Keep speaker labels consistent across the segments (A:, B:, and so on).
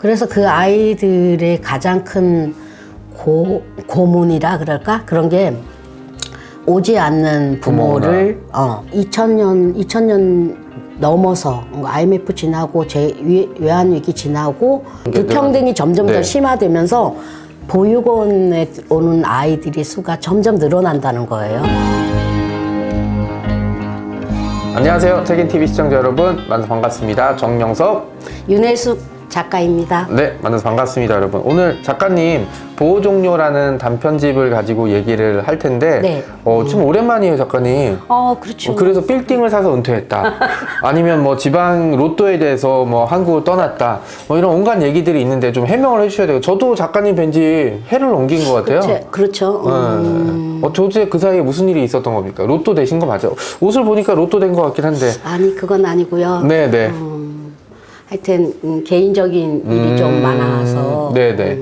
A: 그래서 그 아이들의 가장 큰 고문이라 그럴까? 그런 게 오지 않는 부모를 2000년 넘어서 IMF 지나고 외환위기 지나고 불평등이 점점 더 심화되면서 보육원에 오는 아이들의 수가 점점 늘어난다는 거예요.
B: 안녕하세요. 책임TV 시청자 여러분, 만나서 반갑습니다. 정영석,
A: 윤혜숙 작가입니다.
B: 네, 만나서 반갑습니다, 여러분. 오늘 작가님 보호종료라는 단편집을 가지고 얘기를 할 텐데,
A: 네.
B: 좀 오랜만이에요, 작가님.
A: 그렇죠.
B: 그래서 빌딩을 사서 은퇴했다. 아니면 뭐 지방 로또에 대해서 뭐 한국을 떠났다. 뭐 이런 온갖 얘기들이 있는데 좀 해명을 해주셔야 돼요. 저도 작가님 뵌지 해를 넘긴 것 같아요.
A: 그렇죠.
B: 도대체 그 사이에 무슨 일이 있었던 겁니까? 로또 되신 거 맞아요? 옷을 보니까 로또 된 것 같긴 한데.
A: 아니, 그건 아니고요.
B: 네네.
A: 하여튼 개인적인 일이 좀 많아서
B: 네네.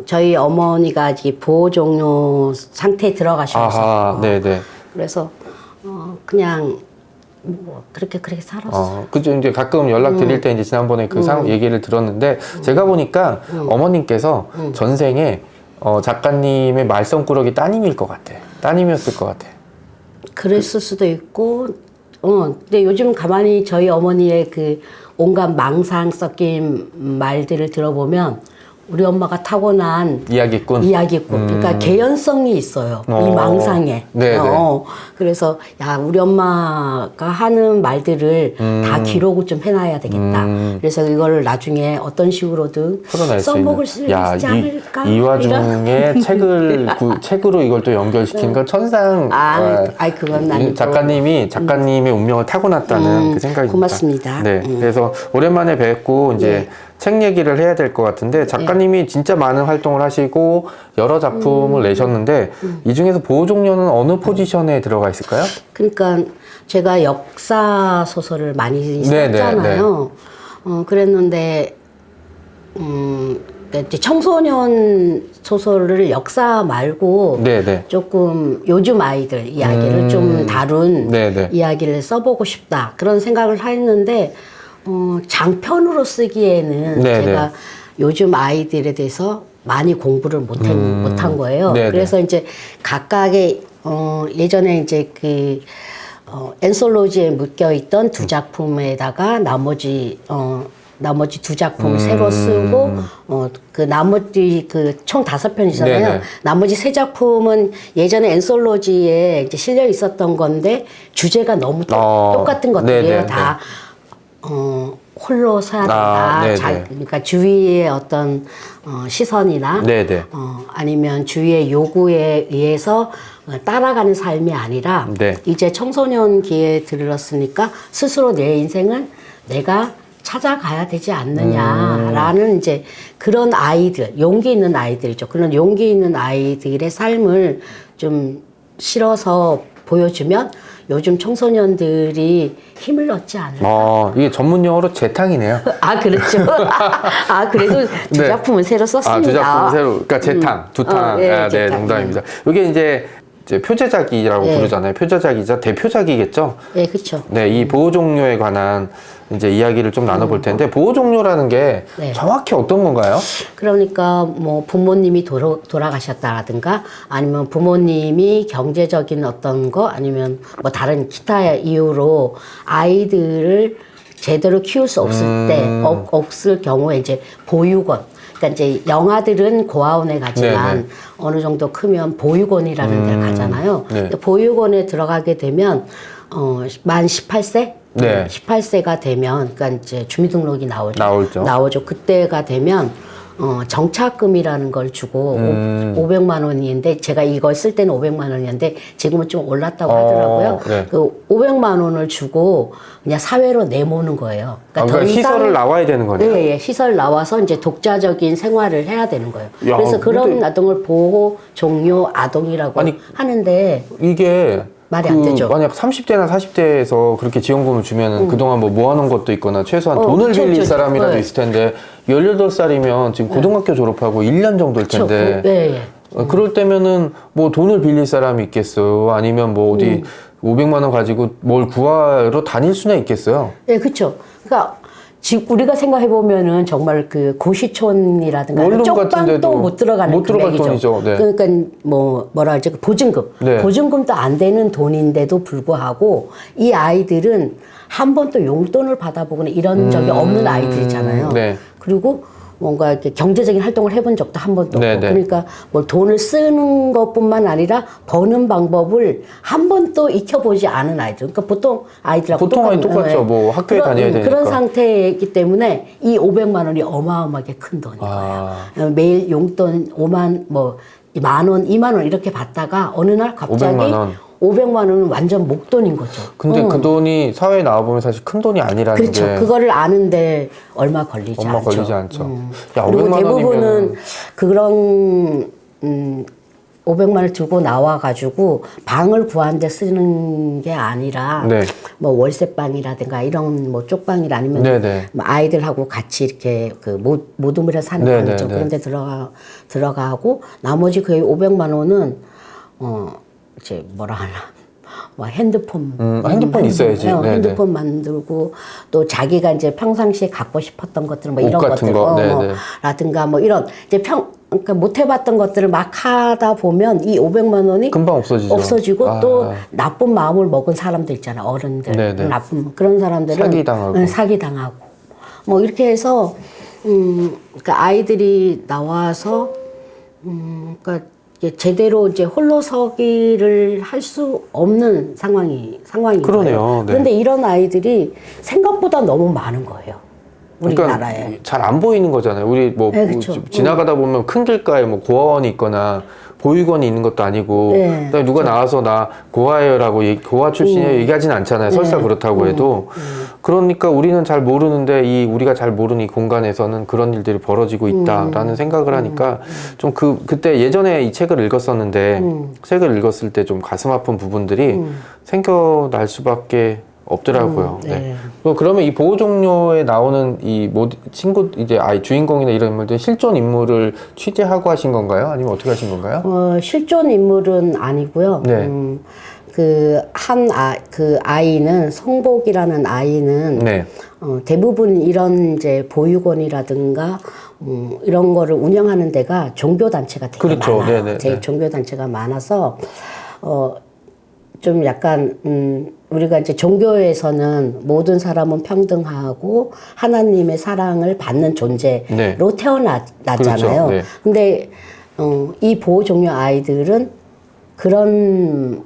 A: 저희 어머니가 아직 보호 종료 상태에 들어가셔서
B: 아하, 네네.
A: 그래서 그냥 뭐 그렇게 살았어요.
B: 그죠. 이제 가끔 연락 드릴 때 이제 지난번에 그 얘기를 들었는데 제가 보니까 어머님께서 전생에 작가님의 말썽꾸러기 따님일 것 같아. 따님이었을 것 같아.
A: 그랬을 수도 있고, 근데 요즘 가만히 저희 어머니의 그 온갖 망상 섞인 말들을 들어보면 우리 엄마가 타고난
B: 이야기꾼.
A: 그러니까 개연성이 있어요. 이 망상에.
B: 네네.
A: 그래서 야, 우리 엄마가 하는 말들을 다 기록을 좀 해놔야 되겠다. 그래서 이거를 나중에 어떤 식으로든
B: 풀어낼 수
A: 써먹을
B: 있는.
A: 수 있지 않을까?
B: 이 와중에 책으로 이걸 또 연결시키는 건 천상.
A: 그건 아니고.
B: 작가님의 운명을 타고났다는 그 생각입니다.
A: 고맙습니다.
B: 네. 그래서 오랜만에 뵙고 이제 책 얘기를 해야 될 것 같은데 작가님이 진짜 많은 활동을 하시고 여러 작품을 내셨는데 이 중에서 보호종료는 어느 포지션에 들어가 있을까요?
A: 그러니까 제가 역사 소설을 많이 썼잖아요. 그랬는데 이제 청소년 소설을 역사 말고 조금 요즘 아이들 이야기를 좀 다룬 이야기를 써보고 싶다 그런 생각을 했는데 장편으로 쓰기에는 제가 요즘 아이들에 대해서 많이 공부를 못한 거예요. 그래서 이제 각각의 예전에 이제 그 엔솔로지에 묶여 있던 두 작품에다가 나머지 두 작품을 새로 쓰고 그 나머지 그 총 5편이잖아요. 나머지 3작품은 예전에 엔솔로지에 이제 실려 있었던 건데 주제가 너무 똑같은 것들이에요. 다 홀로 서야 된다. 그러니까 주위의 어떤 시선이나 아니면 주위의 요구에 의해서 따라가는 삶이 아니라 이제 청소년기에 들었으니까 스스로 내 인생을 내가 찾아가야 되지 않느냐라는 이제 그런 아이들, 용기 있는 아이들이죠. 그런 용기 있는 아이들의 삶을 좀 실어서 보여주면 요즘 청소년들이 힘을 얻지 않을까.
B: 이게 전문 용어로 재탕이네요.
A: 그렇죠. 그래도 두 작품은 새로 썼습니다.
B: 두 작품은 새로, 그러니까 재탕, 두탕. 네, 농담입니다. 이게 이제 표제작이라고 부르잖아요. 표제작이자 대표작이겠죠?
A: 네, 그렇죠.
B: 네, 이 보호종료에 관한 이제 이야기를 좀 나눠볼 텐데 보호종료라는 게 정확히 어떤 건가요?
A: 그러니까 뭐 부모님이 돌아가셨다라든가 아니면 부모님이 경제적인 어떤 거 아니면 뭐 다른 기타 이유로 아이들을 제대로 키울 수 없을 때 없을 경우에 이제 보육원. 그러니까 이제 영아들은 고아원에 가지만 어느 정도 크면 보육원이라는 데를 가잖아요. 보육원에 들어가게 되면 만 18세? 18세가 되면 그러니까 이제 주민등록이 나오죠. 그때가 되면 정착금이라는 걸 주고 500만 원인데 제가 이걸 쓸 때는 500만 원이었는데 지금은 좀 올랐다고 하더라고요. 그 500만 원을 주고 그냥 사회로 내모는 거예요.
B: 그러니까 시설을 나와야 되는 거네요.
A: 네, 시설 나와서 이제 독자적인 생활을 해야 되는 거예요. 그래서 그런 아동을 보호 종료 아동이라고 하는데
B: 이게
A: 말이 안 되죠.
B: 만약 30대나 40대에서 그렇게 지원금을 주면은 그동안 뭐 모아놓은 것도 있거나 최소한 돈을 빌릴 사람이라도 있을 텐데 18살이면 지금 고등학교 졸업하고 1년 정도일 텐데 그럴 때면은 뭐 돈을 빌릴 사람이 있겠어요? 아니면 뭐 어디 500만 원 가지고 뭘 구하러 다닐 수나 있겠어요?
A: 네, 그렇죠. 그러니까 지금 우리가 생각해 보면은 정말 그 고시촌이라든가
B: 원룸
A: 쪽방도
B: 같은데도
A: 못 들어가는
B: 못 들어갈
A: 금액이죠.
B: 돈이죠. 네.
A: 그러니까 뭐라 하지 보증금,
B: 네.
A: 보증금도 안 되는 돈인데도 불구하고 이 아이들은 한 번도 용돈을 받아보거나 이런 적이 없는 아이들이잖아요.
B: 네.
A: 그리고 뭔가 이렇게 경제적인 활동을 해본 적도 한 번도 없고,
B: 네네.
A: 그러니까 뭐 돈을 쓰는 것뿐만 아니라 버는 방법을 한 번도 익혀보지 않은 아이들. 그러니까 보통 아이들하고
B: 보통 아이 똑같죠. 뭐 학교에 다녀야 되니까.
A: 그런 상태이기 때문에 이 500만 원이 어마어마하게 큰 돈인 거예요. 매일 용돈 5만 뭐 10,000원, 2만 원 이렇게 받다가 어느 날 갑자기
B: 500만 원.
A: 500만 원은 완전 목돈인 거죠.
B: 근데 그 돈이 사회에 나와보면 사실 큰 돈이 아니라는
A: 그렇죠.
B: 게.
A: 그거를 아는데 얼마 걸리지 않죠.
B: 걸리지 않죠. 야,
A: 그리고
B: 500만
A: 대부분은
B: 원이면
A: 그런 500만 원을 들고 나와가지고 방을 구하는데 쓰는 게 아니라
B: 네.
A: 뭐 월세방이라든가 이런 뭐 쪽방이라 아니면
B: 네네.
A: 뭐 아이들하고 같이 이렇게 그 모둠으로 사는
B: 네네네.
A: 방이죠. 그런데 들어가고 나머지 거의 500만 원은 이제 뭐라 하나. 뭐 핸드폰
B: 핸드폰 있어야지. 네네.
A: 핸드폰 만들고 또 자기가 이제 평상시에 갖고 싶었던 것들 뭐 이런
B: 옷 같은
A: 것들
B: 거. 네네.
A: 라든가 뭐 이런 이제 그러니까 못 해봤던 것들을 막 하다 보면 이 500만 원이
B: 금방 없어지죠.
A: 또 나쁜 마음을 먹은 사람들 있잖아 어른들
B: 네네.
A: 나쁜 그런 사람들은
B: 사기당하고.
A: 사기당하고 뭐 이렇게 해서 그러니까 아이들이 나와서 그러니까 제대로 이제 홀로 서기를 할 수 없는 상황인
B: 그러네요.
A: 거예요.
B: 네.
A: 그런데 이런 아이들이 생각보다 너무 많은 거예요. 우리나라에.
B: 그러니까 잘 안 보이는 거잖아요. 우리 뭐
A: 네, 그렇죠.
B: 지나가다 보면 큰 길가에 뭐 고아원이 있거나 보육원이 있는 것도 아니고
A: 네,
B: 그다음에 누가 나와서 나 고아예요라고 고아 출신이에요 얘기하진 않잖아요. 설사 그렇다고 해도 그러니까 우리는 잘 모르는데 우리가 잘 모르는 이 공간에서는 그런 일들이 벌어지고 있다라는 생각을 하니까 좀 그때 예전에 이 책을 읽었었는데 책을 읽었을 때 좀 가슴 아픈 부분들이 생겨날 수밖에 없더라고요. 네. 그러면 이 보호 종료에 나오는 이 친구 이제 주인공이나 이런 인물들 실존 인물을 취재하고 하신 건가요? 아니면 어떻게 하신 건가요?
A: 실존 인물은 아니고요.
B: 네.
A: 그 아이는 성복이라는 아이는
B: 네.
A: 대부분 이런 이제 보육원이라든가 이런 거를 운영하는 데가 종교 단체가 되게
B: 그렇죠.
A: 많아요.
B: 네네.
A: 종교 단체가 많아서 좀 약간 우리가 이제 종교에서는 모든 사람은 평등하고 하나님의 사랑을 받는 존재로
B: 네.
A: 태어났잖아요.
B: 그렇죠. 네.
A: 근데 이 보호 종료 아이들은 그런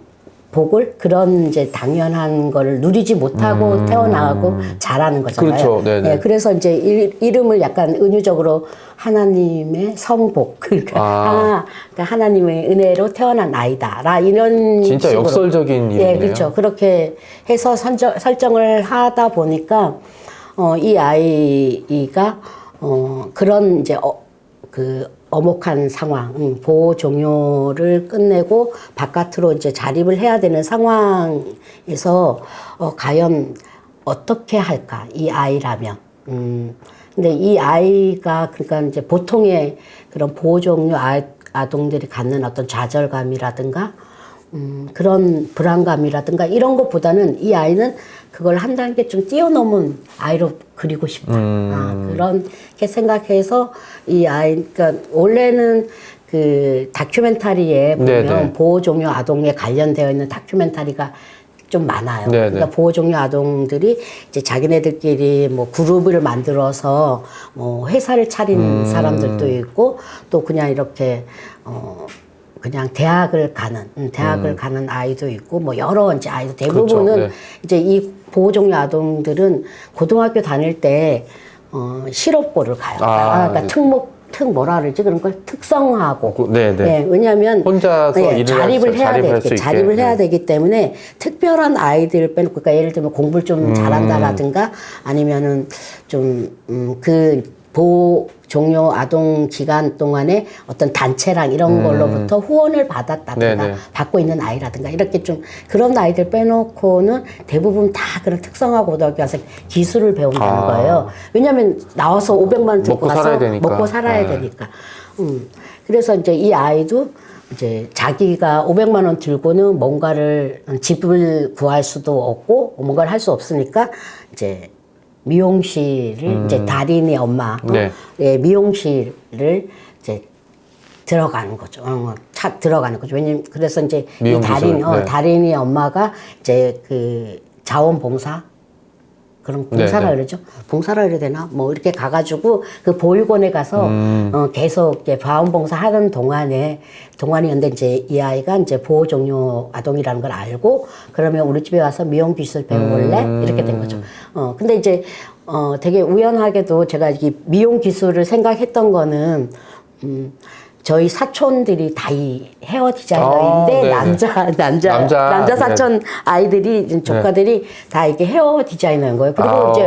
A: 복을 그런 이제 당연한 거를 누리지 못하고 태어나고 자라는 거잖아요.
B: 그렇죠. 네네.
A: 네, 그래서 이제 이름을 약간 은유적으로 하나님의 성복 그러니까 하나님의 은혜로 태어난 아이다라 이런
B: 진짜
A: 식으로.
B: 역설적인 이름이네요.
A: 네, 그렇죠. 그렇게 해서 설정을 하다 보니까 이 아이가 그런 이제 엄혹한 상황, 보호 종료를 끝내고 바깥으로 이제 자립을 해야 되는 상황에서 과연 어떻게 할까 이 아이라면. 근데 이 아이가 그러니까 이제 보통의 그런 보호 종료 아동들이 갖는 어떤 좌절감이라든가 그런 불안감이라든가 이런 것보다는 이 아이는 그걸 한 단계 좀 뛰어넘은 아이로 그리고 싶다. 그렇게 생각해서 이 아이, 그러니까 원래는 그 다큐멘터리에 보면
B: 네네.
A: 보호 종료 아동에 관련되어 있는 다큐멘터리가 좀 많아요.
B: 네네.
A: 그러니까 보호 종료 아동들이 이제 자기네들끼리 뭐 그룹을 만들어서 뭐 회사를 차린 사람들도 있고 또 그냥 이렇게 그냥 대학을 가는 아이도 있고 뭐 여러 이제 아이도 대부분은
B: 그렇죠. 네.
A: 이제 이 보호 종료 아동들은 고등학교 다닐 때 실업고를 가요. 그러니까 뭐라 그러지 그런 걸 특성화고.
B: 네네.
A: 네, 왜냐하면
B: 혼자서 일을
A: 자립을 해야 되기 때문에 특별한 아이들 빼놓고 그러니까 예를 들면 공부를 좀 잘한다라든가 아니면은 좀 그 보호 종료 아동 기간 동안에 어떤 단체랑 이런 걸로부터 후원을 받았다든가
B: 네네.
A: 받고 있는 아이라든가 이렇게 좀 그런 아이들 빼놓고는 대부분 다 그런 특성화 고등학교 와서 기술을 배운다는 거예요. 왜냐하면 나와서 500만 원 들고 가서 먹고 살아야 되니까. 그래서 이제 이 아이도 이제 자기가 500만 원 들고는 뭔가를 집을 구할 수도 없고 뭔가를 할 수 없으니까 이제 미용실을 이제 달인의 엄마,
B: 네.
A: 예, 미용실을 이제 들어가는 거죠. 들어가는 거죠. 왜냐면 그래서 이제 이 달인,
B: 네.
A: 달인의 엄마가 이제 그 자원봉사 그런 봉사라
B: 네, 네.
A: 그러죠. 봉사라 그래야 되나? 뭐 이렇게 가가지고 그 보육원에 가서 계속 이제 자원봉사 하는 동안이었는데 이제 이 아이가 이제 보호 종료 아동이라는 걸 알고 그러면 우리 집에 와서 미용 기술 배워볼래? 이렇게 된 거죠. 근데 이제 되게 우연하게도 제가 이 미용 기술을 생각했던 거는 저희 사촌들이 다 이 헤어 디자이너인데 남자 사촌 아이들이 조카들이 다 이게 헤어 디자이너인 거예요. 그리고 이제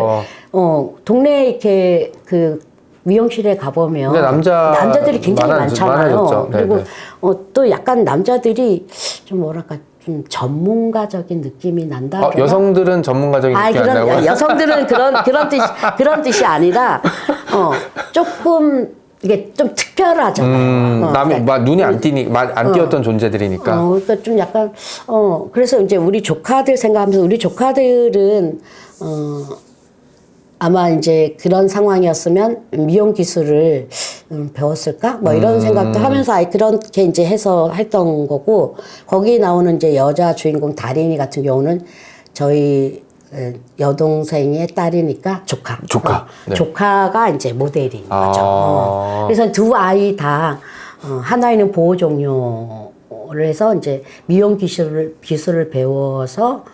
A: 동네에 이렇게 그 미용실에 가보면 남자들이 굉장히 많잖아요. 그리고 또 약간 남자들이 좀 뭐랄까 좀 전문가적인 느낌이 난다.
B: 여성들은 전문가적인 느낌이 안 나고
A: 여성들은 그런 뜻이 아니라 조금 이게 좀 특별하잖아요.
B: 남이 눈이 안 띄었던 존재들이니까.
A: 그러니까 좀 약간 그래서 이제 우리 조카들 생각하면서 우리 조카들은 아마 이제 그런 상황이었으면 미용 기술을 배웠을까? 뭐 이런 생각도 하면서 아예 그렇게 이제 해서 했던 거고 거기 나오는 이제 여자 주인공 다린이 같은 경우는 저희 여동생의 딸이니까 조카.
B: 네.
A: 조카가 이제 모델인 거죠. 그래서 두 아이 다 하나이는 보호 종료를 해서 이제 미용 기술을 배워서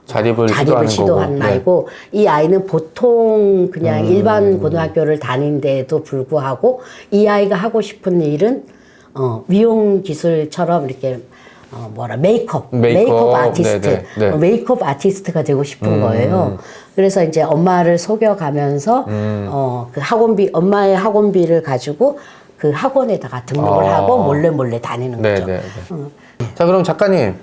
B: 자립을
A: 시도하는 아이고 이 아이는 보통 그냥 일반 고등학교를 다닌데도 불구하고 이 아이가 하고 싶은 일은 미용 기술처럼 이렇게 메이크업 아티스트,
B: 네.
A: 메이크업 아티스트가 되고 싶은 거예요. 그래서 이제 엄마를 속여가면서 그 엄마의 학원비를 가지고 그 학원에다가 등록을 하고 몰래 다니는 거죠.
B: 자, 그럼 작가님,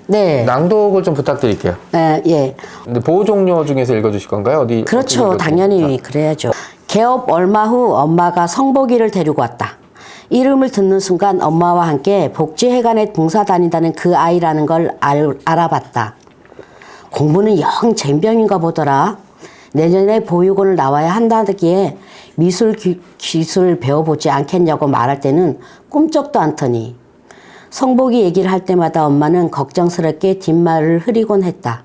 B: 낭독을 좀 부탁드릴게요.
A: 네, 예.
B: 근데 보호 종료 중에서 읽어주실 건가요?
A: 그렇죠, 당연히 그래야죠. 개업 얼마 후 엄마가 성복이를 데리고 왔다. 이름을 듣는 순간 엄마와 함께 복지회관에 봉사 다닌다는 그 아이라는 걸 알아봤다. 공부는 영 젬병인가 보더라. 내년에 보육원을 나와야 한다기에 미술 기술 배워보지 않겠냐고 말할 때는 꿈쩍도 않더니 성복이 얘기를 할 때마다 엄마는 걱정스럽게 뒷말을 흐리곤 했다.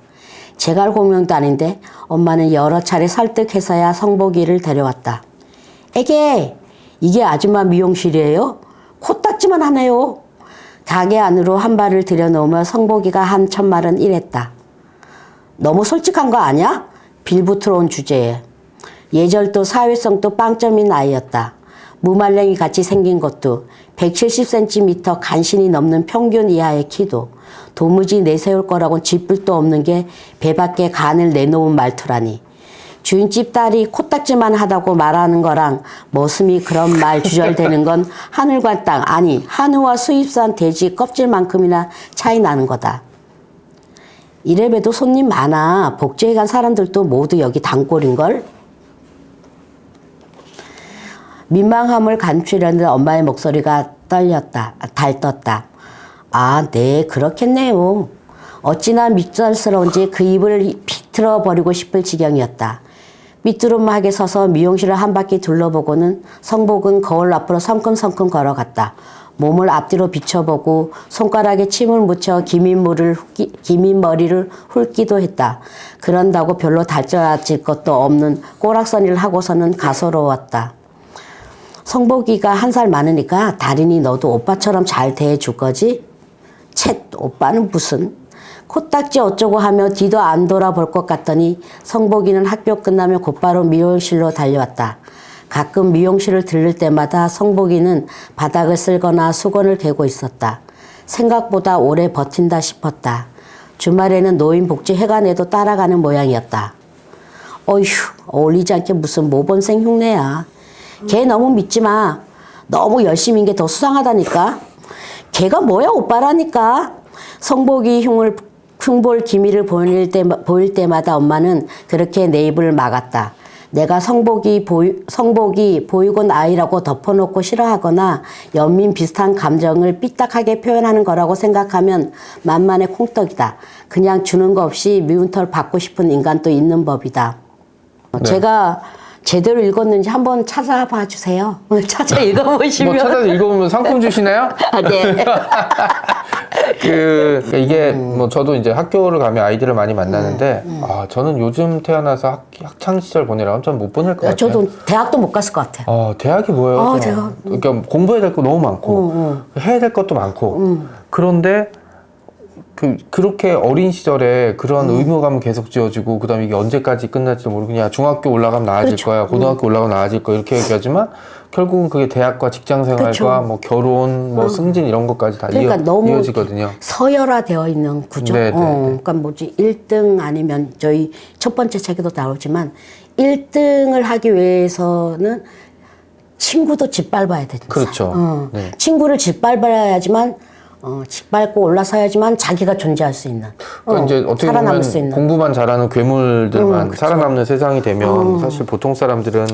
A: 제갈 공명도 아닌데 엄마는 여러 차례 설득해서야 성복이를 데려왔다. 에게! 이게 아줌마 미용실이에요? 코딱지만 하네요. 가게 안으로 한 발을 들여놓으며 성복이가 한 첫말은 이랬다. 너무 솔직한 거 아니야? 빌붙으러 온 주제에. 예절도 사회성도 빵점인 아이였다. 무말랭이 같이 생긴 것도 170cm 간신히 넘는 평균 이하의 키도 도무지 내세울 거라곤 쥐뿔도 없는 게 배밖에 간을 내놓은 말투라니. 주인집 딸이 코딱지만 하다고 말하는 거랑 머슴이 그런 말 주절되는 건 하늘과 땅, 아니 한우와 수입산 돼지 껍질만큼이나 차이 나는 거다. 이래봬도 손님 많아. 복지회 간 사람들도 모두 여기 단골인걸? 민망함을 감추려는 엄마의 목소리가 달떴다. 아, 네, 그렇겠네요. 어찌나 밑절스러운지 그 입을 비틀어 버리고 싶을 지경이었다. 삐뚤음하게 서서 미용실을 한 바퀴 둘러보고는 성복은 거울 앞으로 성큼성큼 걸어갔다. 몸을 앞뒤로 비춰보고 손가락에 침을 묻혀 기민 머리를 훑기도 했다. 그런다고 별로 달짝질 것도 없는 꼬락서니를 하고서는 가소로웠다. 성복이가 한 살 많으니까 다린이 너도 오빠처럼 잘 대해줄 거지? 쳇, 오빠는 무슨... 코딱지 어쩌고 하며 뒤도 안 돌아볼 것 같더니 성복이는 학교 끝나면 곧바로 미용실로 달려왔다. 가끔 미용실을 들를 때마다 성복이는 바닥을 쓸거나 수건을 개고 있었다. 생각보다 오래 버틴다 싶었다. 주말에는 노인복지회관에도 따라가는 모양이었다. 어휴, 어울리지 않게 무슨 모범생 흉내야. 걔 너무 믿지 마. 너무 열심인 게 더 수상하다니까. 걔가 뭐야 오빠라니까. 성복이 흉볼 기미를 보일 때마다 엄마는 그렇게 내 입을 막았다. 내가 성복이 보육원 아이라고 덮어놓고 싫어하거나 연민 비슷한 감정을 삐딱하게 표현하는 거라고 생각하면 만만의 콩떡이다. 그냥 주는 거 없이 미운 털 받고 싶은 인간도 있는 법이다. 제가 제대로 읽었는지 한번 찾아봐 주세요. 찾아
B: 뭐
A: 읽어보시면.
B: 찾아서 읽어보면 상품 주시나요?
A: 네.
B: 이게 뭐 저도 이제 학교를 가면 아이들을 많이 만나는데 저는 요즘 태어나서 학창 시절 보내라 하면 전 못 보낼 것 같아요.
A: 저도 대학도 못 갔을 것 같아요.
B: 대학이 뭐예요?
A: 대학.
B: 그러니까 공부해야 될 거 너무 많고 해야 될 것도 많고 그런데 그렇게 어린 시절에 그런 의무감은 계속 지어지고 그다음에 이게 언제까지 끝날지도 모르고 그냥 중학교 올라가면 나아질
A: 그렇죠.
B: 거야 고등학교 올라가면 나아질 거야 이렇게 얘기하지만 결국은 그게 대학과 직장 생활과
A: 그렇죠.
B: 뭐 결혼 뭐 승진 이런 것까지 다
A: 그러니까 너무
B: 이어지거든요.
A: 서열화되어 있는 구조.
B: 네, 네, 네.
A: 그러니까 뭐지 1등 아니면 저희 첫 번째 책에도 나오지만 1등을 하기 위해서는 친구도 짓밟아야 된다.
B: 그렇죠. 네.
A: 친구를 짓밟아야지만 짓밟고 올라서야지만 자기가 존재할 수 있는.
B: 그러니까 이제 어떻게
A: 살아남을
B: 보면
A: 수 있는.
B: 공부만 잘하는 괴물들만
A: 그쵸.
B: 살아남는 세상이 되면 사실 보통 사람들은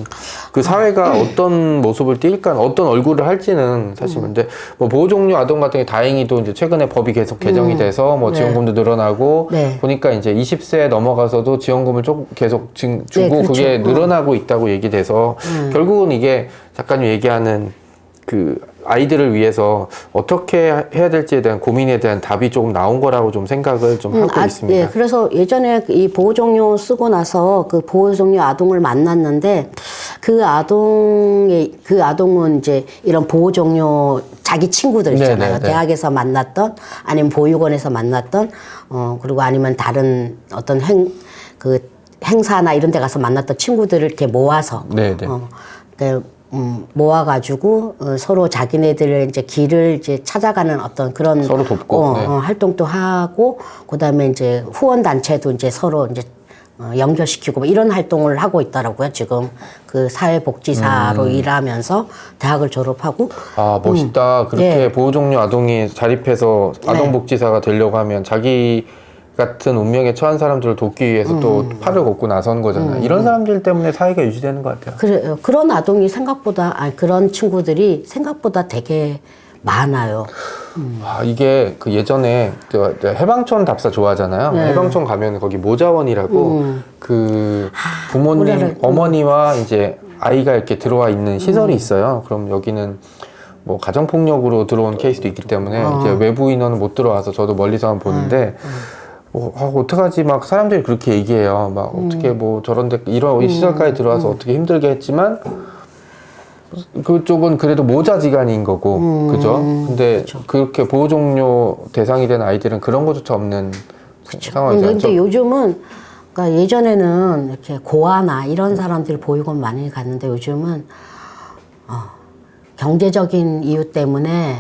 B: 그 사회가 어떤 모습을 띌까, 어떤 얼굴을 할지는 사실 근데 뭐 보호종료 아동 같은 게 다행히도 이제 최근에 법이 계속 개정이 돼서 뭐 지원금도 늘어나고
A: 네.
B: 보니까 이제 20세 넘어가서도 지원금을 조금 계속 주고
A: 네, 그렇죠.
B: 그게 늘어나고 있다고 얘기돼서 결국은 이게 작가님 얘기하는 그 아이들을 위해서 어떻게 해야 될지에 대한 고민에 대한 답이 조금 나온 거라고 좀 생각을 좀 하고 있습니다.
A: 네, 그래서 예전에 이 보호종료 쓰고 나서 그 보호종료 아동을 만났는데 그 아동은 이제 이런 보호종료 자기 친구들 있잖아요.
B: 네네네.
A: 대학에서 만났던 아니면 보육원에서 만났던 그리고 아니면 다른 어떤 행사나 이런 데 가서 만났던 친구들을 이렇게 모아서
B: 네네.
A: 모아가지고 서로 자기네들의 이제 길을 이제 찾아가는 어떤 그런
B: 서로 돕고 네.
A: 활동도 하고 그다음에 이제 후원 단체도 이제 서로 이제 연결시키고 뭐 이런 활동을 하고 있더라고요. 지금 그 사회복지사로 일하면서 대학을 졸업하고.
B: 멋있다. 그렇게
A: 네.
B: 보호종료 아동이 자립해서 아동복지사가 되려고 하면 자기 같은 운명에 처한 사람들을 돕기 위해서 또 팔을 걷고 나선 거잖아요. 이런 사람들 때문에 사회가 유지되는 것 같아요.
A: 그래요. 그런 아동이 그런 친구들이 생각보다 되게 많아요.
B: 이게 그 예전에 해방촌 답사 좋아하잖아요.
A: 네.
B: 해방촌 가면 거기 모자원이라고 그 부모님, 어머니와 이제 아이가 이렇게 들어와 있는 시설이 있어요. 그럼 여기는 뭐 가정폭력으로 들어온 케이스도 있기 때문에 이제 외부 인원은 못 들어와서 저도 멀리서만 보는데 어떡하지? 막 사람들이 그렇게 얘기해요. 막 어떻게 뭐 저런데 이런 시설까지 들어와서 어떻게 힘들게 했지만 그쪽은 그래도 모자지간인 거고, 그죠? 근데
A: 그쵸.
B: 그렇게 보호종료 대상이 된 아이들은 그런 것조차 없는 상황이죠.
A: 근데 요즘은 그러니까 예전에는 이렇게 고아나 이런 사람들이 보육원 많이 갔는데 요즘은 경제적인 이유 때문에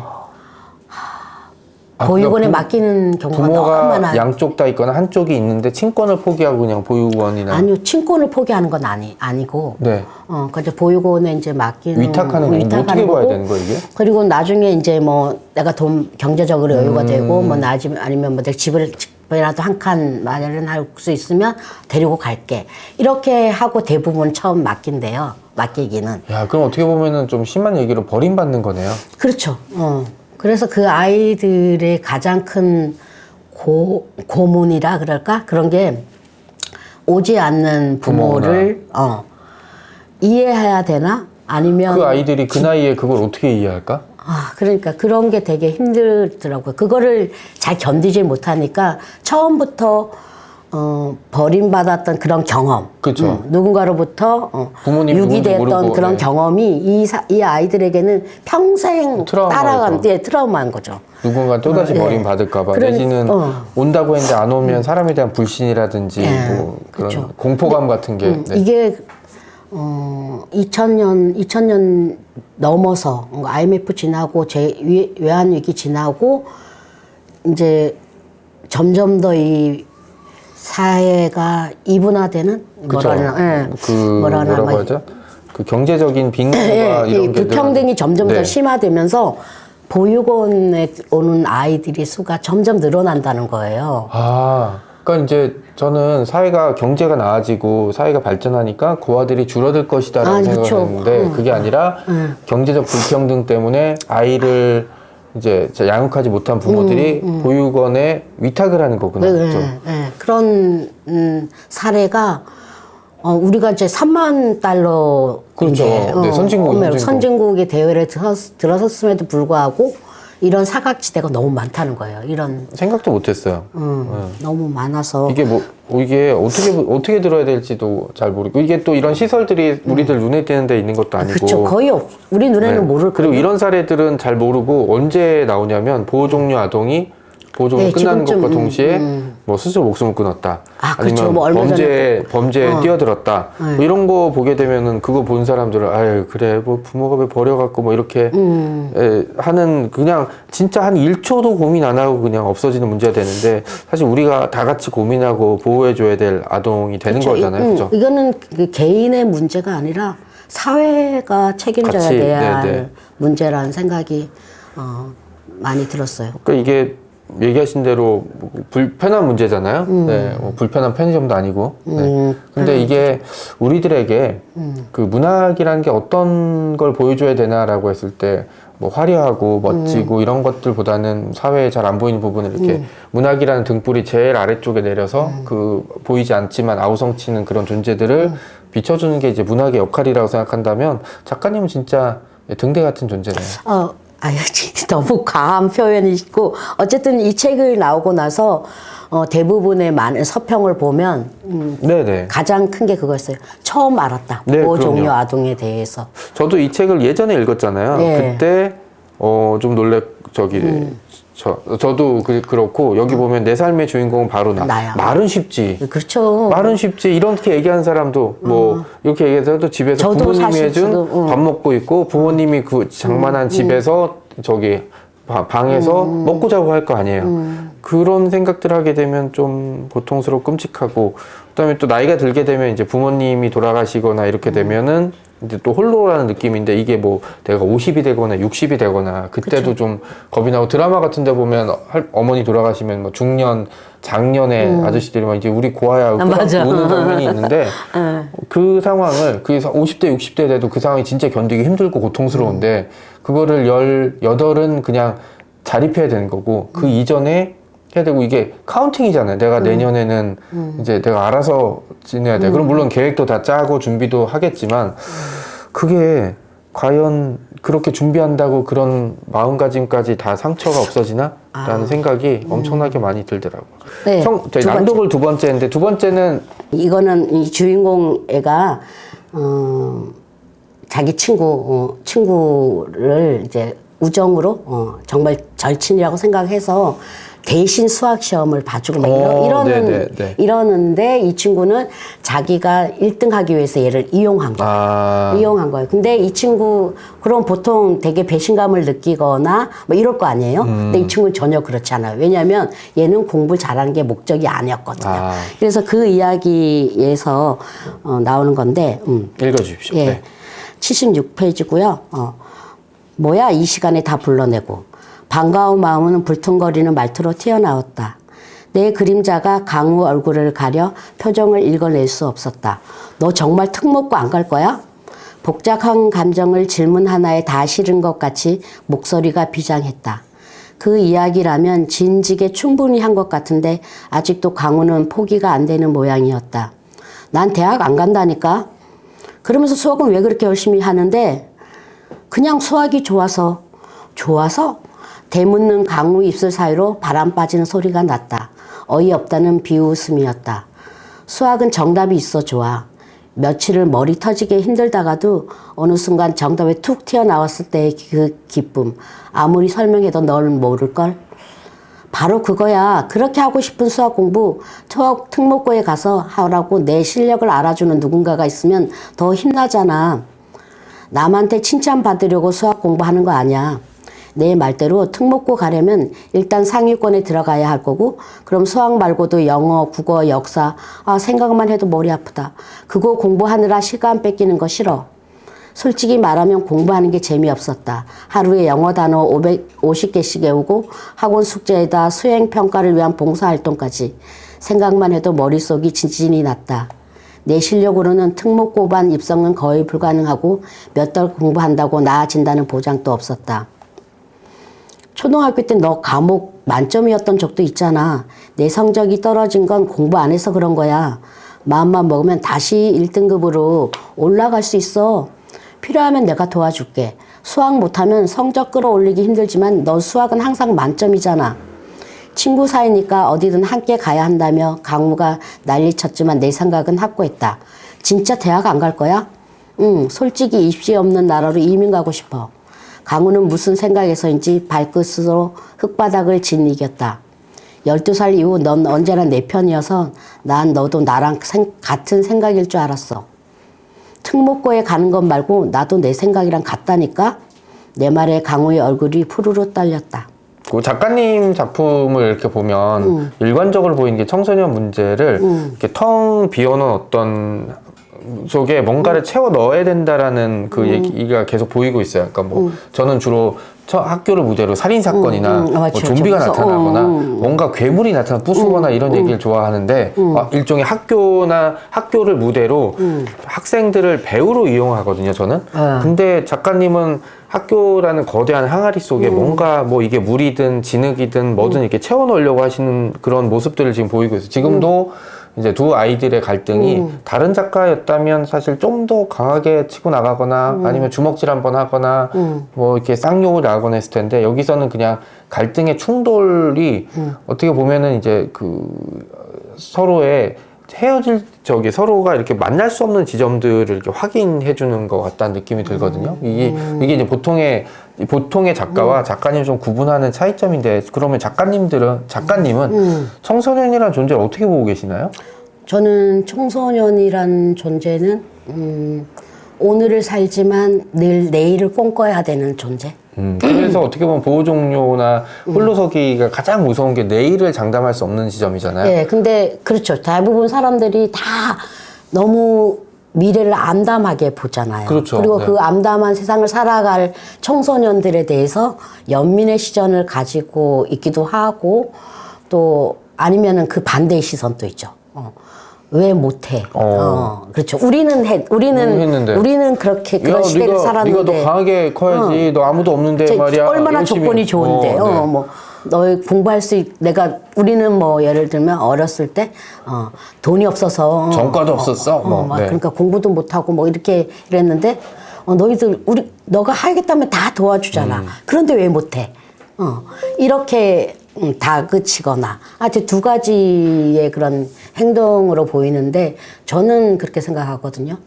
A: 보육원에 맡기는 경우가 너무
B: 부모가
A: 많아요.
B: 양쪽 다 있거나 한쪽이 있는데 친권을 포기하고 그냥 보육원이나
A: 아니요, 친권을 포기하는 건 아니고.
B: 네.
A: 그래서 보육원에 이제 맡기는.
B: 위탁하는 거 어떻게 봐야 되는 거예요, 이게?
A: 그리고 나중에 이제 뭐 내가 경제적으로 여유가 되고 뭐 아니면 뭐 내가 집이라도 한 칸 마련할 수 있으면 데리고 갈게. 이렇게 하고 대부분 처음 맡긴대요. 맡기기는.
B: 야, 그럼 어떻게 보면은 좀 심한 얘기로 버림받는 거네요.
A: 그렇죠. 그래서 그 아이들의 가장 큰 고문이라 그럴까? 그런 게 오지 않는 부모를 이해해야 되나? 아니면
B: 그 아이들이 그 나이에 그걸 어떻게 이해할까?
A: 그러니까 그런 게 되게 힘들더라고요. 그거를 잘 견디지 못하니까 처음부터 버림받았던 그런 경험,
B: 그쵸.
A: 누군가로부터
B: 부모님 누군지
A: 유기됐던
B: 모르고,
A: 그런
B: 네.
A: 경험이 이 아이들에게는 평생 따라간 트라우마인 거죠.
B: 누군가 또다시 버림받을까봐 내지는 온다고 했는데 안 오면 사람에 대한 불신이라든지 뭐 그런
A: 그쵸.
B: 공포감 같은 게 네.
A: 이게 2000년 넘어서 IMF 지나고 외환위기 지나고 이제 점점 더 이 사회가 이분화되는
B: 뭐라고 하죠? 그 경제적인 빈곤과 이런 게
A: 불평등이 점점 더 심화되면서 보육원에 오는 아이들의 수가 점점 늘어난다는 거예요.
B: 그러니까 이제 저는 사회가 경제가 나아지고 사회가 발전하니까 고아들이 줄어들 것이다라는 생각을 했는데 그게 아니라 경제적 불평등 때문에 아이를 이제 양육하지 못한 부모들이 보육원에 위탁을 하는 거구나. 그렇죠?
A: 그런 사례가 우리가 이제 3만 달러.
B: 그렇죠. 네,
A: 선진국의 대회를 들어섰음에도 불구하고 이런 사각지대가 너무 많다는 거예요. 이런.
B: 생각도 못했어요.
A: 너무 많아서.
B: 이게 어떻게 들어야 될지도 잘 모르고, 이게 또 이런 시설들이 우리들 눈에 띄는 데 있는 것도 아니고.
A: 그렇죠. 거의 우리 눈에는 모를
B: 그리고 이런 사례들은 잘 모르고 언제 나오냐면 보호종료 아동이 보호종료 끝나는 것과 동시에 뭐 스스로 목숨을 끊었다.
A: 그렇죠.
B: 아니면
A: 뭐
B: 범죄에 뛰어들었다. 뭐 이런 거 보게 되면은 그거 본 사람들은 아유 그래 뭐 부모가 왜 버려갖고 뭐 이렇게 하는, 그냥 진짜 한 1초도 고민 안 하고 그냥 없어지는 문제가 되는데, 사실 우리가 다 같이 고민하고 보호해줘야 될 아동이 되는
A: 그렇죠.
B: 거잖아요. 그렇죠?
A: 이거는 그 개인의 문제가 아니라 사회가 책임져야 돼야 할 문제라는 생각이 많이 들었어요.
B: 그러니까 이게 얘기하신 대로 불편한 문제잖아요. 네, 불편한 편의점도 아니고. 네. 근데 이게 우리들에게 그 문학이라는 게 어떤 걸 보여줘야 되나라고 했을 때, 뭐 화려하고 멋지고 이런 것들보다는 사회에 잘 안 보이는 부분을 이렇게 문학이라는 등불이 제일 아래쪽에 내려서 그 보이지 않지만 아우성치는 그런 존재들을 비춰주는 게 이제 문학의 역할이라고 생각한다면, 작가님은 진짜 등대 같은 존재네요.
A: 너무 과한 표현이고, 어쨌든 이 책을 나오고 나서 대부분의 많은 서평을 보면 가장 큰 게 그거였어요. 처음 알았다. 보호종료 아동에 대해서.
B: 저도 이 책을 예전에 읽었잖아요. 그때 좀 저도 그렇고, 여기 보면 내 삶의 주인공은 바로 나야. 말은 쉽지.
A: 그렇죠.
B: 말은 쉽지. 이렇게 얘기하는 사람도 뭐 이렇게 얘기해서 또 집에서 부모님이 해준 밥 먹고 있고, 부모님이 그 장만한 집에서 방에서 먹고 자고 할 거 아니에요. 그런 생각들 하게 되면 좀 고통스럽고 끔찍하고, 그다음에 또 나이가 들게 되면 이제 부모님이 돌아가시거나 이렇게 되면은 이제 또 홀로라는 느낌인데, 이게 뭐 내가 50이 되거나 60이 되거나 그때도 좀 겁이 나고, 드라마 같은 데 보면 어머니 돌아가시면 뭐 중년, 장년의 아저씨들이 막 이제 우리 고아야 우는 장면이 있는데, 그 상황을, 그래서 50대, 60대 돼도 그 상황이 진짜 견디기 힘들고 고통스러운데, 그거를 18은 그냥 자립해야 되는 거고, 그 이전에 해야 되고, 이게 카운팅이잖아요. 내가 내년에는 이제 내가 알아서 지내야 돼. 그럼 물론 계획도 다 짜고 준비도 하겠지만, 그게 과연 그렇게 준비한다고 그런 마음가짐까지 다 상처가 없어지나? 라는 생각이 엄청나게 많이 들더라고요.
A: 네,
B: 저희 낭독을 두 번째인데, 두 번째는
A: 이거는 이 주인공 애가 자기 친구를 이제 우정으로 정말 절친이라고 생각해서 대신 수학 시험을 봐주고 이러는데, 이 친구는 자기가 1등 하기 위해서 얘를 이용한 거예요. 이용한 거예요. 근데 이 친구, 그럼 보통 되게 배신감을 느끼거나 뭐 이럴 거 아니에요? 근데 이 친구는 전혀 그렇지 않아요. 왜냐하면 얘는 공부 잘하는 게 목적이 아니었거든요. 그래서 그 이야기에서 나오는 건데,
B: 읽어주십시오.
A: 예,
B: 네.
A: 76페이지고요. 뭐야 이 시간에 다 불러내고. 반가운 마음은 불퉁거리는 말투로 튀어나왔다. 내 그림자가 강우 얼굴을 가려 표정을 읽어낼 수 없었다. 너 정말 특목고 안 갈 거야? 복잡한 감정을 질문 하나에 다 실은 것 같이 목소리가 비장했다. 그 이야기라면 진즉에 충분히 한 것 같은데 아직도 강우는 포기가 안 되는 모양이었다. 난 대학 안 간다니까? 그러면서 수학은 왜 그렇게 열심히 하는데? 그냥 수학이 좋아서. 좋아서? 대묻는 강우 입술 사이로 바람 빠지는 소리가 났다. 어이없다는 비웃음이었다. 수학은 정답이 있어 좋아. 며칠을 머리 터지게 힘들다가도 어느 순간 정답이 툭 튀어나왔을 때의 그 기쁨. 아무리 설명해도 널 모를걸? 바로 그거야. 그렇게 하고 싶은 수학 공부 특목고에 가서 하라고 내 실력을 알아주는 누군가가 있으면 더 힘나잖아. 남한테 칭찬받으려고 수학 공부하는 거 아니야. 내 말대로 특목고 가려면 일단 상위권에 들어가야 할 거고, 그럼 수학 말고도 영어, 국어, 역사, 생각만 해도 머리 아프다. 그거 공부하느라 시간 뺏기는 거 싫어. 솔직히 말하면 공부하는 게 재미없었다. 하루에 영어 단어 550개씩 외우고 학원 숙제에다 수행 평가를 위한 봉사활동까지. 생각만 해도 머릿속이 진진이 났다. 내 실력으로는 특목고반 입성은 거의 불가능하고 몇 달 공부한다고 나아진다는 보장도 없었다. 초등학교 때 너 과목 만점이었던 적도 있잖아. 내 성적이 떨어진 건 공부 안 해서 그런 거야. 마음만 먹으면 다시 1등급으로 올라갈 수 있어. 필요하면 내가 도와줄게. 수학 못하면 성적 끌어올리기 힘들지만 너 수학은 항상 만점이잖아. 친구 사이니까 어디든 함께 가야 한다며 강우가 난리쳤지만 내 생각은 확고했다. 진짜 대학 안 갈 거야? 응, 솔직히 입시 없는 나라로 이민 가고 싶어. 강우는 무슨 생각에서인지 발끝으로 흙바닥을 짓이겼다. 12살 이후 넌 언제나 내 편이어서 난 너도 나랑 같은 생각일 줄 알았어. 특목고에 가는 것 말고 나도 내 생각이랑 같다니까? 내 말에 강우의 얼굴이 푸르르 떨렸다.
B: 그 작가님 작품을 이렇게 보면 일관적으로 보이는 게 청소년 문제를 이렇게 텅 비어놓은 어떤 속에 뭔가를 채워 넣어야 된다라는 그 얘기가 계속 보이고 있어요. 그러니까 뭐 저는 주로 학교를 무대로 살인 사건이나 뭐 좀비가 나타나거나 뭔가 괴물이 나타나 부수거나 이런 얘기를 좋아하는데 일종의 학교를 무대로 학생들을 배우로 이용하거든요. 저는. 근데 작가님은 학교라는 거대한 항아리 속에 뭔가 뭐 이게 물이든 진흙이든 뭐든 이렇게 채워 넣으려고 하시는 그런 모습들을 지금 보이고 있어요. 지금도 이제 두 아이들의 갈등이 다른 작가였다면 사실 좀 더 강하게 치고 나가거나 아니면 주먹질 한번 하거나 뭐 이렇게 쌍욕을 나가거나 했을 텐데 여기서는 그냥 갈등의 충돌이 어떻게 보면은 이제 그 서로의 헤어질 적에 서로가 이렇게 만날 수 없는 지점들을 이렇게 확인해 주는 것 같다는 느낌이 들거든요. 이게 이제 보통의 작가와 작가님 좀 구분하는 차이점인데 그러면 작가님은 청소년이라는 존재를 어떻게 보고 계시나요?
A: 저는 청소년이란 존재는 오늘을 살지만 내일을 꿈꿔야 되는 존재.
B: 그래서 어떻게 보면 보호 종료나 홀로서기가 가장 무서운 게 내일을 장담할 수 없는 지점이잖아요.
A: 네, 근데 그렇죠. 대부분 사람들이 다 너무 미래를 암담하게 보잖아요.
B: 그렇죠.
A: 그리고
B: 네.
A: 그 암담한 세상을 살아갈 청소년들에 대해서 연민의 시선을 가지고 있기도 하고 또 아니면은 그 반대의 시선도 있죠. 왜 못해? 그렇죠. 우리는 그렇게 그런 시대를 살았는데.
B: 네가 더 강하게 커야지. 너 아무도 없는데 말이야.
A: 얼마나 조건이 좋은데.
B: 네.
A: 뭐 너희 공부할 수 우리는 뭐 예를 들면 어렸을 때 돈이 없어서
B: 전과도 없었어. 네.
A: 그러니까 공부도 못 하고 뭐 이렇게 이랬는데 너희들 너가 하겠다면 다 도와주잖아. 그런데 왜 못해? 이렇게 다그치거나 하여튼 두 가지의 그런 행동으로 보이는데 저는 그렇게 생각하거든요.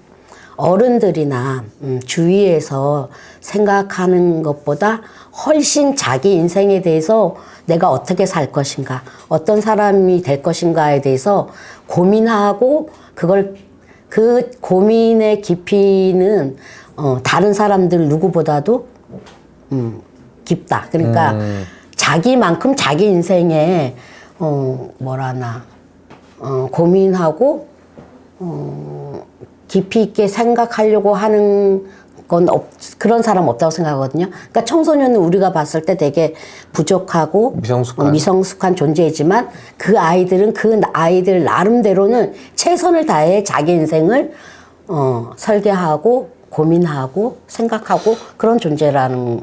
A: 어른들이나 주위에서 생각하는 것보다 훨씬 자기 인생에 대해서 내가 어떻게 살 것인가, 어떤 사람이 될 것인가에 대해서 고민하고 그 고민의 깊이는 다른 사람들 누구보다도 깊다. 그러니까 자기만큼 자기 인생에 고민하고 깊이 있게 생각하려고 하는 건 그런 사람 없다고 생각하거든요. 그러니까 청소년은 우리가 봤을 때 되게 부족하고 미성숙한 존재이지만 그 아이들은 그 아이들 나름대로는 최선을 다해 자기 인생을 설계하고 고민하고 생각하고 그런 존재라는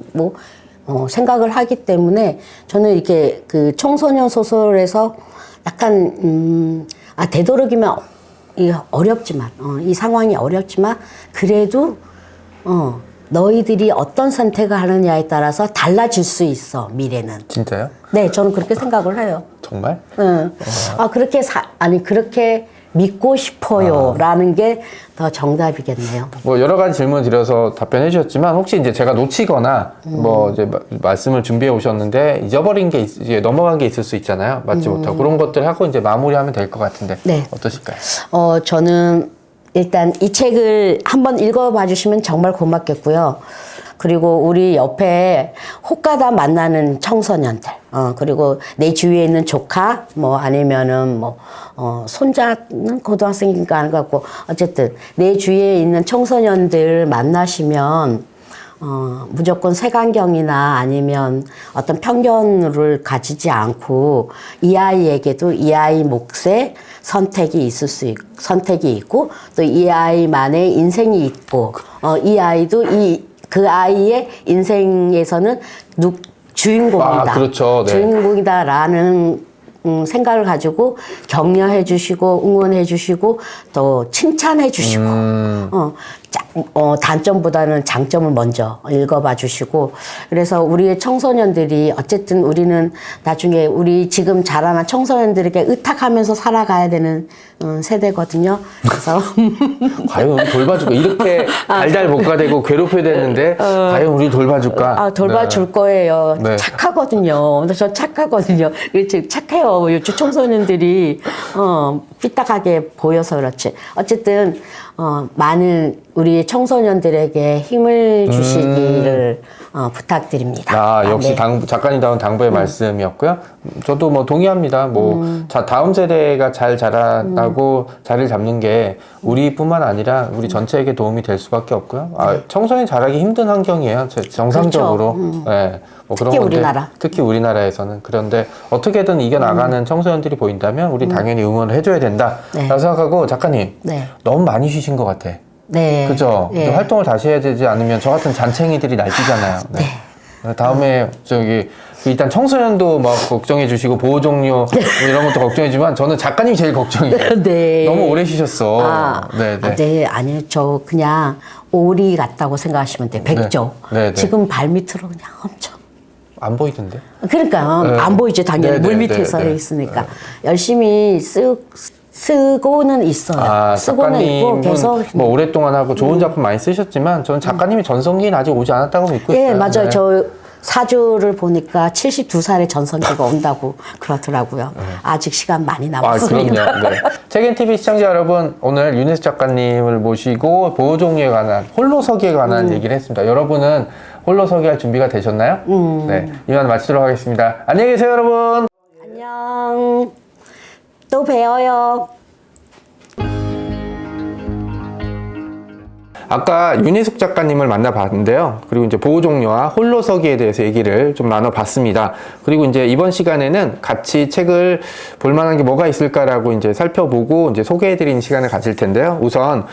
A: 생각을 하기 때문에 저는 이렇게 그 청소년 소설에서 약간 되도록이면 어렵지만 이 상황이 어렵지만 그래도 너희들이 어떤 선택을 하느냐에 따라서 달라질 수 있어 미래는.
B: 진짜요?
A: 네, 저는 그렇게 생각을 해요.
B: 정말?
A: 응. 그렇게 믿고 싶어요라는 게 더 정답이겠네요.
B: 뭐 여러 가지 질문 드려서 답변해 주셨지만 혹시 이제 제가 놓치거나 뭐 이제 말씀을 준비해 오셨는데 잊어버린 게 이제 넘어간 게 있을 수 있잖아요. 맞지 못하고 그런 것들 하고 이제 마무리하면 될 것 같은데
A: 네.
B: 어떠실까요?
A: 저는 일단 이 책을 한번 읽어봐 주시면 정말 고맙겠고요. 그리고 우리 옆에 혹가다 만나는 청소년들, 그리고 내 주위에 있는 조카, 뭐 아니면은 손자는 고등학생인가 안 같고, 어쨌든 내 주위에 있는 청소년들 만나시면, 무조건 색안경이나 아니면 어떤 편견을 가지지 않고 이 아이에게도 이 아이 몫에 선택이 있고 또 이 아이만의 인생이 있고, 이 아이도 그 아이의 인생에서는 주인공이다.
B: 그렇죠. 네.
A: 주인공이다라는 생각을 가지고 격려해 주시고 응원해 주시고 또 칭찬해 주시고 단점보다는 장점을 먼저 읽어봐 주시고 그래서 우리의 청소년들이 어쨌든 우리는 나중에 우리 지금 자라난 청소년들에게 의탁하면서 살아가야 되는 세대거든요. 그래서
B: 과연 우리 돌봐줄까? 이렇게 달달 볶아대고 괴롭혀야 되는데 과연 우리 돌봐줄까?
A: 돌봐줄
B: 네.
A: 거예요.
B: 네.
A: 착하거든요. 저 착하거든요. 착해요. 요즘 청소년들이 삐딱하게 보여서 그렇지. 어쨌든 많은 우리 청소년들에게 힘을 주시기를 부탁드립니다.
B: 역시
A: 네.
B: 작가님다운 당부의 말씀이었고요. 저도 뭐 동의합니다. 다음 세대가 잘 자라나고 자리를 잡는 게 우리뿐만 아니라 우리 전체에게 도움이 될 수밖에 없고요. 청소년 자라기 힘든 환경이에요. 정상적으로.
A: 그렇죠.
B: 네. 뭐
A: 특히
B: 그런 건데,
A: 우리나라.
B: 특히 우리나라에서는. 그런데 어떻게든 이겨나가는 청소년들이 보인다면 우리 당연히 응원을 해줘야 된다.
A: 네.
B: 라고 생각하고 작가님
A: 네.
B: 너무 많이 쉬신 것 같아.
A: 네.
B: 그죠?
A: 네.
B: 활동을 다시 해야 되지 않으면 저 같은 잔챙이들이 날뛰잖아요. 네. 다음에 일단 청소년도 막 걱정해 주시고 보호 종료 뭐 이런 것도 걱정해주지만 저는 작가님이 제일 걱정이에요.
A: 네.
B: 너무 오래 쉬셨어.
A: 네, 아니요. 저 그냥 오리 같다고 생각하시면 돼요. 백조.
B: 네.
A: 지금 발 밑으로 그냥 엄청.
B: 안 보이던데?
A: 그러니까 안 보이죠. 당연히 물 밑에 서 있으니까. 열심히 쓰고는 있어요. 쓰고는 있고 계속.
B: 뭐 오랫동안 하고 좋은 작품 많이 쓰셨지만 저는 작가님이 전성기는 아직 오지 않았다고 믿고 있어요.
A: 예, 맞아요. 저 사주를 보니까 72살에 전성기가 온다고 그러더라고요. 아직 시간 많이 남았습니다.
B: 그럼요. 네. 책앤TV 시청자 여러분, 오늘 윤혜수 작가님을 모시고 보호종류에 관한, 홀로서기에 관한 얘기를 했습니다. 여러분은 홀로서기 할 준비가 되셨나요? 네, 이만 마치도록 하겠습니다. 안녕히 계세요, 여러분.
A: 안녕. 또 봬요.
B: 아까 윤희숙 작가님을 만나봤는데요. 그리고 이제 보호종료와 홀로서기에 대해서 얘기를 좀 나눠봤습니다. 그리고 이제 이번 시간에는 같이 책을 볼 만한 게 뭐가 있을까라고 이제 살펴보고 이제 소개해드리는 시간을 가질 텐데요. 우선,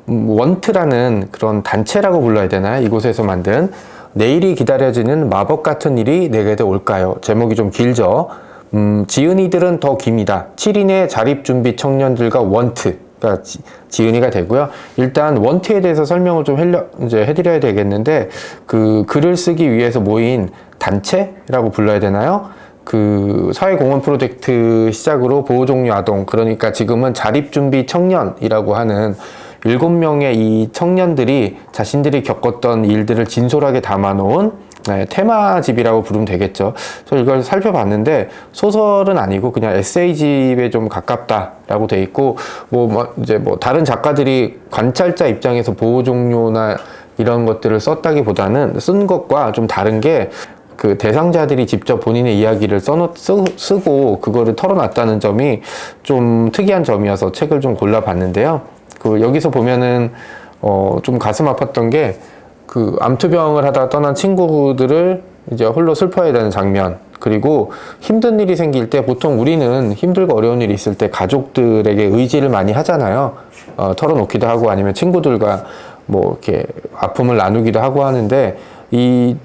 B: 원트라는 그런 단체라고 불러야 되나요? 이곳에서 만든 내일이 기다려지는 마법 같은 일이 내게도 올까요? 제목이 좀 길죠. 지은이들은 더 깁니다. 7인의 자립준비 청년들과 원트. 지은이가 되고요. 일단 원트에 대해서 설명을 좀 해드려야 되겠는데 그 글을 쓰기 위해서 모인 단체라고 불러야 되나요? 그 사회공헌 프로젝트 시작으로 보호종류 아동, 그러니까 지금은 자립준비 청년이라고 하는 7명의 이 청년들이 자신들이 겪었던 일들을 진솔하게 담아놓은 테마집이라고 부르면 되겠죠. 저 이걸 살펴봤는데 소설은 아니고 그냥 에세이집에 좀 가깝다라고 돼 있고 이제 다른 작가들이 관찰자 입장에서 보호 종료나 이런 것들을 썼다기보다는 쓴 것과 좀 다른 게 그 대상자들이 직접 본인의 이야기를 쓰고 그거를 털어놨다는 점이 좀 특이한 점이어서 책을 좀 골라봤는데요. 여기서 보면은 좀 가슴 아팠던 게 그 암투병을 하다가 떠난 친구들을 이제 홀로 슬퍼해야 되는 장면, 그리고 힘든 일이 생길 때 보통 우리는 힘들고 어려운 일이 있을 때 가족들에게 의지를 많이 하잖아요. 털어놓기도 하고 아니면 친구들과 이렇게 아픔을 나누기도 하고 하는데 이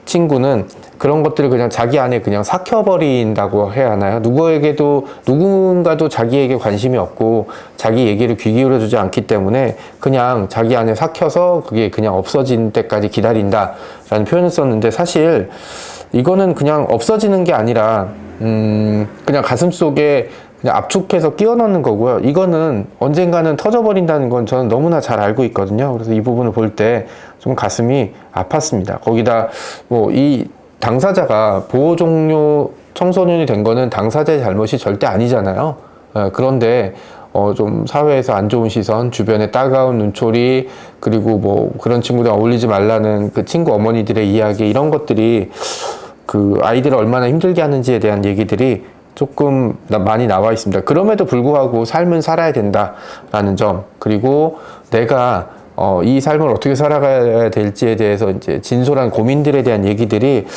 B: 친구는 그런 것들을 그냥 자기 안에 그냥 삭혀버린다고 해야 하나요? 누군가도 자기에게 관심이 없고 자기 얘기를 귀 기울여주지 않기 때문에 그냥 자기 안에 삭혀서 그게 그냥 없어진 때까지 기다린다라는 표현을 썼는데, 사실 이거는 그냥 없어지는 게 아니라 그냥 가슴속에 그냥 압축해서 끼워 넣는 거고요. 이거는 언젠가는 터져버린다는 건 저는 너무나 잘 알고 있거든요. 그래서 이 부분을 볼 때 좀 가슴이 아팠습니다. 거기다 이 당사자가 보호 종료 청소년이 된 거는 당사자의 잘못이 절대 아니잖아요. 그런데 좀 사회에서 안 좋은 시선, 주변의 따가운 눈초리, 그리고 그런 친구들과 어울리지 말라는 그 친구 어머니들의 이야기, 이런 것들이 그 아이들을 얼마나 힘들게 하는지에 대한 얘기들이 조금 많이 나와 있습니다. 그럼에도 불구하고 삶은 살아야 된다라는 점, 그리고 내가 이 삶을 어떻게 살아가야 될지에 대해서 이제 진솔한 고민들에 대한 얘기들이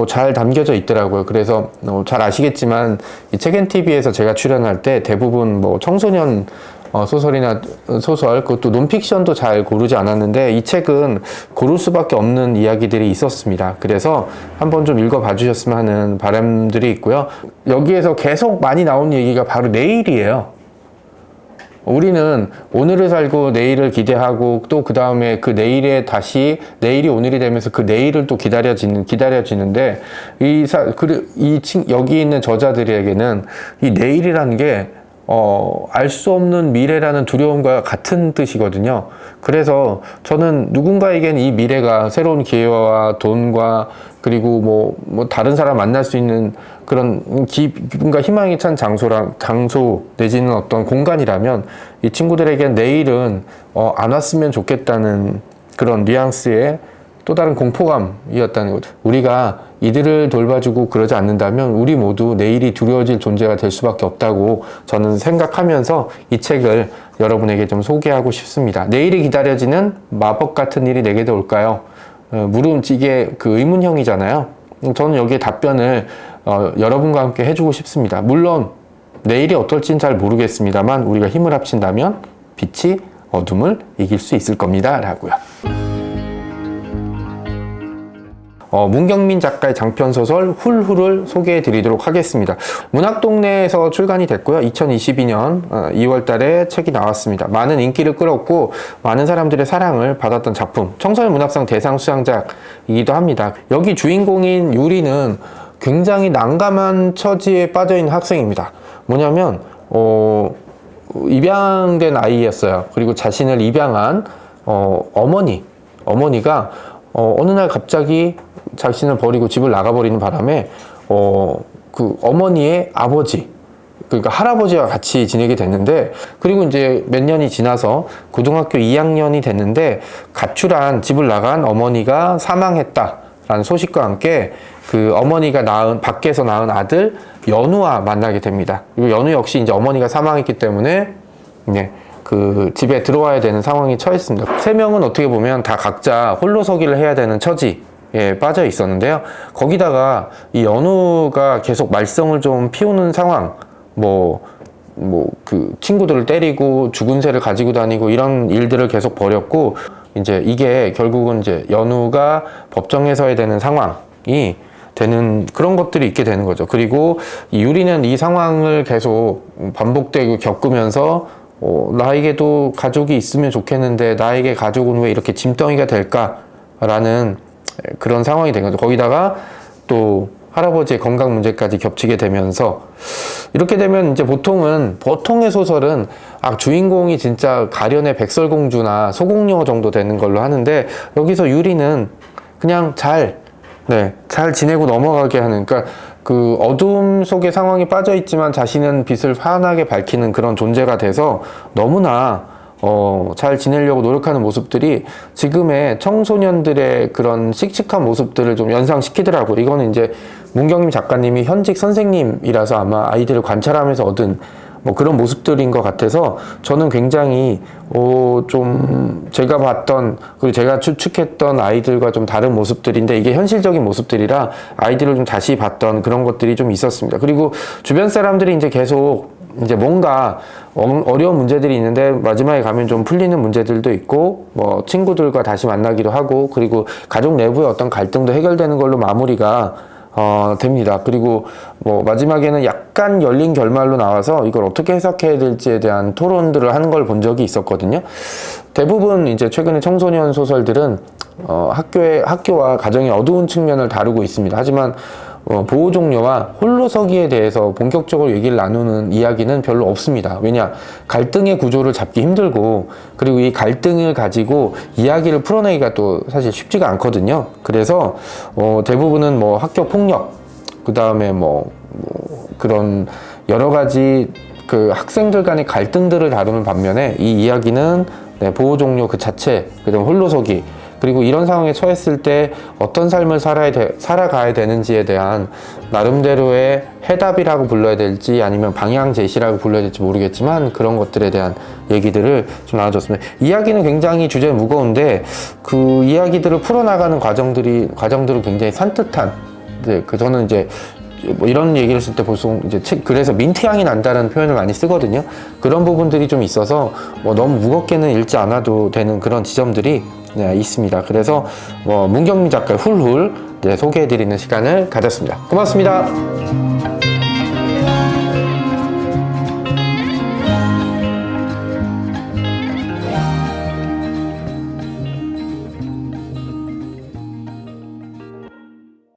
B: 잘 담겨져 있더라고요. 그래서 잘 아시겠지만 이 책앤TV에서 제가 출연할 때 대부분 청소년 소설이나 소설, 그것도 논픽션도 잘 고르지 않았는데 이 책은 고를 수밖에 없는 이야기들이 있었습니다. 그래서 한번 좀 읽어봐 주셨으면 하는 바람들이 있고요. 여기에서 계속 많이 나오는 얘기가 바로 내일이에요. 우리는 오늘을 살고 내일을 기대하고 또 그 다음에 그 내일에 다시 내일이 오늘이 되면서 그 내일을 또 기다려지는데 여기 있는 저자들에게는 이 내일이라는 게 알 수 없는 미래라는 두려움과 같은 뜻이거든요. 그래서 저는 누군가에겐 이 미래가 새로운 기회와 돈과 그리고 뭐 다른 사람 만날 수 있는 그런 기분과 희망이 찬 장소 내지는 어떤 공간이라면 이 친구들에겐 내일은 안 왔으면 좋겠다는 그런 뉘앙스의 또 다른 공포감이었다는 거죠. 우리가 이들을 돌봐주고 그러지 않는다면 우리 모두 내일이 두려워질 존재가 될 수밖에 없다고 저는 생각하면서 이 책을 여러분에게 좀 소개하고 싶습니다. 내일이 기다려지는 마법 같은 일이 내게도 올까요? 이게 그 의문형이잖아요. 저는 여기에 답변을 여러분과 함께 해주고 싶습니다. 물론 내일이 어떨지는 잘 모르겠습니다만 우리가 힘을 합친다면 빛이 어둠을 이길 수 있을 겁니다. 라고요. 문경민 작가의 장편소설 훌훌을 소개해 드리도록 하겠습니다. 문학동네에서 출간이 됐고요. 2022년 2월 달에 책이 나왔습니다. 많은 인기를 끌었고 많은 사람들의 사랑을 받았던 작품, 청소년 문학상 대상 수상작이기도 합니다. 여기 주인공인 유리는 굉장히 난감한 처지에 빠져있는 학생입니다. 뭐냐면 입양된 아이였어요. 그리고 자신을 입양한 어머니가 어느 날 갑자기 자신을 버리고 집을 나가버리는 바람에 그 어머니의 아버지, 그러니까 할아버지와 같이 지내게 됐는데, 그리고 이제 몇 년이 지나서 고등학교 2학년이 됐는데 가출한 집을 나간 어머니가 사망했다라는 소식과 함께 그 어머니가 밖에서 낳은 아들 연우와 만나게 됩니다. 그리고 연우 역시 이제 어머니가 사망했기 때문에 그 집에 들어와야 되는 상황이 처했습니다. 세 명은 어떻게 보면 다 각자 홀로서기를 해야 되는 처지에 빠져 있었는데요. 거기다가 이 연우가 계속 말썽을 좀 피우는 상황, 그 친구들을 때리고 죽은 새를 가지고 다니고 이런 일들을 계속 벌였고, 이제 이게 결국은 이제 연우가 법정에 서야 되는 상황이 되는 그런 것들이 있게 되는 거죠. 그리고 이 유리는 이 상황을 계속 반복되고 겪으면서 나에게도 가족이 있으면 좋겠는데 나에게 가족은 왜 이렇게 짐덩이가 될까라는 그런 상황이 된 거죠. 거기다가 또 할아버지의 건강 문제까지 겹치게 되면서 이렇게 되면 이제 보통의 소설은 주인공이 진짜 가련의 백설공주나 소공녀 정도 되는 걸로 하는데, 여기서 유리는 그냥 잘 지내고 넘어가게 하는, 그러니까 그 어둠 속의 상황에 빠져 있지만 자신은 빛을 환하게 밝히는 그런 존재가 돼서 너무나 잘 지내려고 노력하는 모습들이 지금의 청소년들의 그런 씩씩한 모습들을 좀 연상시키더라고요. 이거는 이제 문경림 작가님이 현직 선생님이라서 아마 아이들을 관찰하면서 얻은 그런 모습들인 것 같아서 저는 굉장히 좀 제가 봤던, 그리고 제가 추측했던 아이들과 좀 다른 모습들인데, 이게 현실적인 모습들이라 아이들을 좀 다시 봤던 그런 것들이 좀 있었습니다. 그리고 주변 사람들이 이제 계속 이제 뭔가 어려운 문제들이 있는데 마지막에 가면 좀 풀리는 문제들도 있고, 친구들과 다시 만나기도 하고, 그리고 가족 내부의 어떤 갈등도 해결되는 걸로 마무리가 됩니다. 그리고 마지막에는 약간 열린 결말로 나와서 이걸 어떻게 해석해야 될지에 대한 토론들을 하는 걸 본 적이 있었거든요. 대부분 이제 최근에 청소년 소설들은 학교와 가정의 어두운 측면을 다루고 있습니다. 하지만 보호종료와 홀로서기에 대해서 본격적으로 얘기를 나누는 이야기는 별로 없습니다. 왜냐? 갈등의 구조를 잡기 힘들고, 그리고 이 갈등을 가지고 이야기를 풀어내기가 또 사실 쉽지가 않거든요. 그래서 대부분은 학교 폭력, 그 다음에 그런 여러 가지 그 학생들 간의 갈등들을 다루는 반면에 이 이야기는 보호종료 그 자체, 그다음 홀로서기, 그리고 이런 상황에 처했을 때 어떤 삶을 살아가야 되는지에 대한 나름대로의 해답이라고 불러야 될지 아니면 방향 제시라고 불러야 될지 모르겠지만 그런 것들에 대한 얘기들을 좀 나눠줬습니다. 이야기는 굉장히 주제 무거운데 그 이야기들을 풀어나가는 과정들은 굉장히 산뜻한, 저는 이제 뭐 이런 얘기를 쓸 때 보통 이제 그래서 민트 향이 난다는 표현을 많이 쓰거든요. 그런 부분들이 좀 있어서 뭐 너무 무겁게는 읽지 않아도 되는 그런 지점들이 있습니다. 그래서 문경민 작가의 훌훌 소개해드리는 시간을 가졌습니다. 고맙습니다.